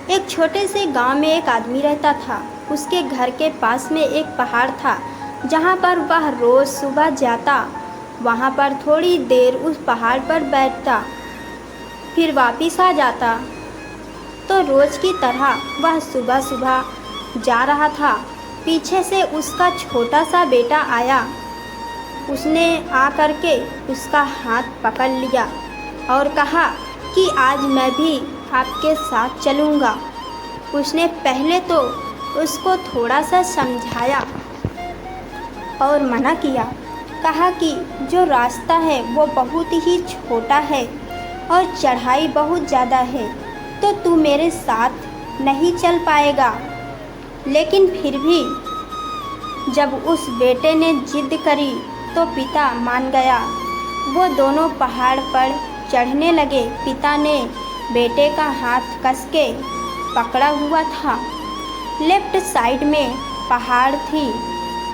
एक छोटे से गांव में एक आदमी रहता था। उसके घर के पास में एक पहाड़ था जहां पर वह रोज़ सुबह जाता, वहां पर थोड़ी देर उस पहाड़ पर बैठता, फिर वापस आ जाता। तो रोज़ की तरह वह सुबह सुबह जा रहा था। पीछे से उसका छोटा सा बेटा आया। उसने आ करके उसका हाथ पकड़ लिया और कहा कि आज मैं भी आपके साथ चलूँगा। उसने पहले तो उसको थोड़ा सा समझाया और मना किया। कहा कि जो रास्ता है वो बहुत ही छोटा है और चढ़ाई बहुत ज़्यादा है, तो तू मेरे साथ नहीं चल पाएगा। लेकिन फिर भी जब उस बेटे ने जिद करी तो पिता मान गया। वो दोनों पहाड़ पर चढ़ने लगे। पिता ने बेटे का हाथ कस के पकड़ा हुआ था। लेफ्ट साइड में पहाड़ थी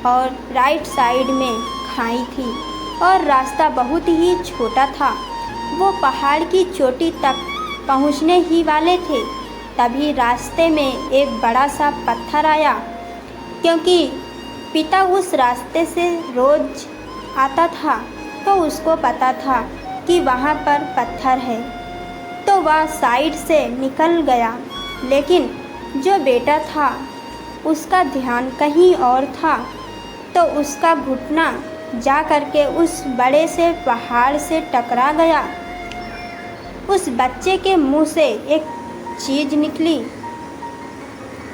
और राइट साइड में खाई थी और रास्ता बहुत ही छोटा था। वो पहाड़ की चोटी तक पहुंचने ही वाले थे, तभी रास्ते में एक बड़ा सा पत्थर आया। क्योंकि पिता उस रास्ते से रोज़ आता था तो उसको पता था कि वहाँ पर पत्थर है, तो वह साइड से निकल गया। लेकिन जो बेटा था उसका ध्यान कहीं और था, तो उसका घुटना जा करके उस बड़े से पहाड़ से टकरा गया। उस बच्चे के मुंह से एक चीज़ निकली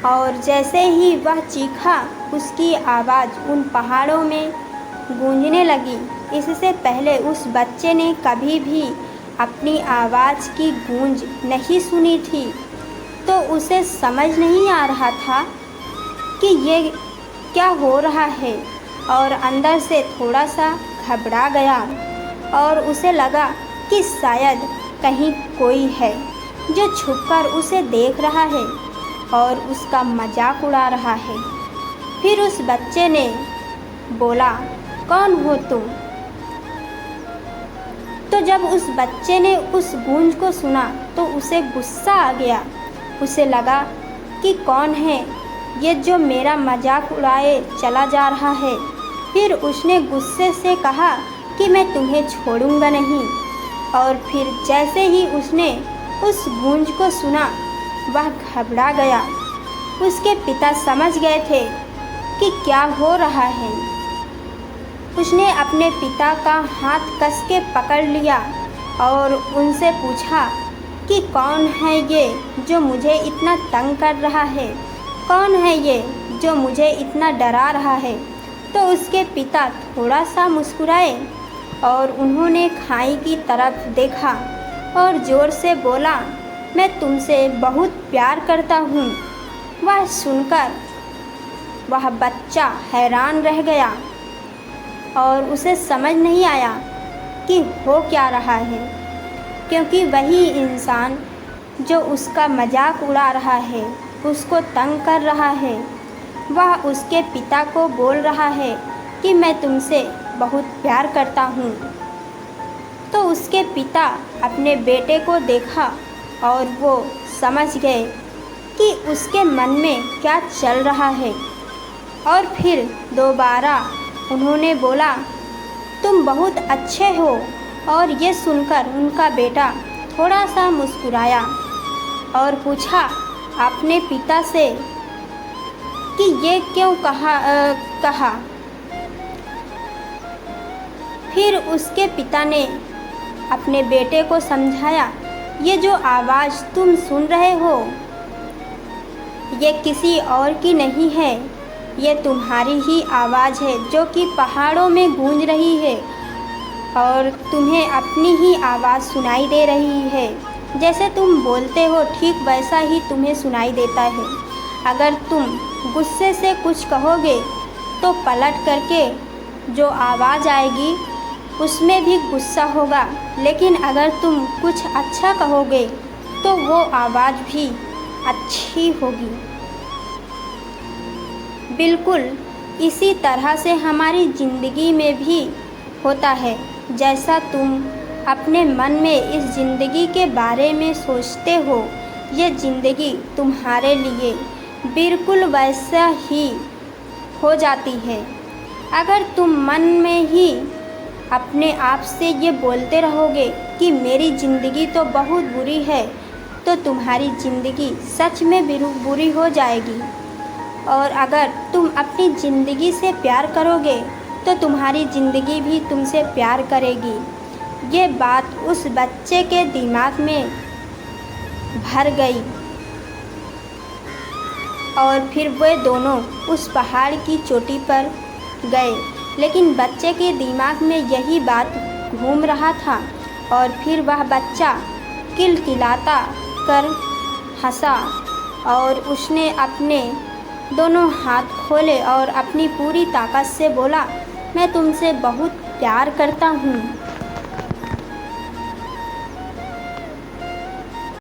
और जैसे ही वह चीखा, उसकी आवाज़ उन पहाड़ों में गूंजने लगी। इससे पहले उस बच्चे ने कभी भी अपनी आवाज़ की गूंज नहीं सुनी थी, तो उसे समझ नहीं आ रहा था कि ये क्या हो रहा है, और अंदर से थोड़ा सा घबरा गया और उसे लगा कि शायद कहीं कोई है जो छुपकर उसे देख रहा है और उसका मजाक उड़ा रहा है। फिर उस बच्चे ने बोला, कौन हो तुम? तो जब उस बच्चे ने उस गूंज को सुना तो उसे गुस्सा आ गया। उसे लगा कि कौन है ये जो मेरा मजाक उड़ाए चला जा रहा है। फिर उसने गुस्से से कहा कि मैं तुम्हें छोड़ूंगा नहीं। और फिर जैसे ही उसने उस गूंज को सुना, वह घबरा गया। उसके पिता समझ गए थे कि क्या हो रहा है। उसने अपने पिता का हाथ कस के पकड़ लिया और उनसे पूछा कि कौन है ये जो मुझे इतना तंग कर रहा है, कौन है ये जो मुझे इतना डरा रहा है। तो उसके पिता थोड़ा सा मुस्कुराए और उन्होंने खाई की तरफ देखा और ज़ोर से बोला, मैं तुमसे बहुत प्यार करता हूँ। वह सुनकर वह बच्चा हैरान रह गया और उसे समझ नहीं आया कि हो क्या रहा है, क्योंकि वही इंसान जो उसका मजाक उड़ा रहा है, उसको तंग कर रहा है, वह उसके पिता को बोल रहा है कि मैं तुमसे बहुत प्यार करता हूँ। तो उसके पिता अपने बेटे को देखा और वो समझ गए कि उसके मन में क्या चल रहा है। और फिर दोबारा उन्होंने बोला, तुम बहुत अच्छे हो। और ये सुनकर उनका बेटा थोड़ा सा मुस्कुराया और पूछा अपने पिता से कि ये क्यों कहा। फिर उसके पिता ने अपने बेटे को समझाया, ये जो आवाज़ तुम सुन रहे हो ये किसी और की नहीं है, ये तुम्हारी ही आवाज़ है जो कि पहाड़ों में गूंज रही है और तुम्हें अपनी ही आवाज़ सुनाई दे रही है। जैसे तुम बोलते हो ठीक वैसा ही तुम्हें सुनाई देता है। अगर तुम गुस्से से कुछ कहोगे तो पलट करके जो आवाज़ आएगी उसमें भी गुस्सा होगा, लेकिन अगर तुम कुछ अच्छा कहोगे तो वो आवाज़ भी अच्छी होगी। बिल्कुल इसी तरह से हमारी ज़िंदगी में भी होता है। जैसा तुम अपने मन में इस ज़िंदगी के बारे में सोचते हो, ये ज़िंदगी तुम्हारे लिए बिल्कुल वैसा ही हो जाती है। अगर तुम मन में ही अपने आप से ये बोलते रहोगे कि मेरी ज़िंदगी तो बहुत बुरी है, तो तुम्हारी ज़िंदगी सच में बुरी हो जाएगी। और अगर तुम अपनी ज़िंदगी से प्यार करोगे तो तुम्हारी ज़िंदगी भी तुमसे प्यार करेगी। ये बात उस बच्चे के दिमाग में भर गई और फिर वे दोनों उस पहाड़ की चोटी पर गए। लेकिन बच्चे के दिमाग में यही बात घूम रहा था और फिर वह बच्चा किलकिलाता कर हंसा और उसने अपने दोनों हाथ खोले और अपनी पूरी ताकत से बोला, मैं तुमसे बहुत प्यार करता हूँ।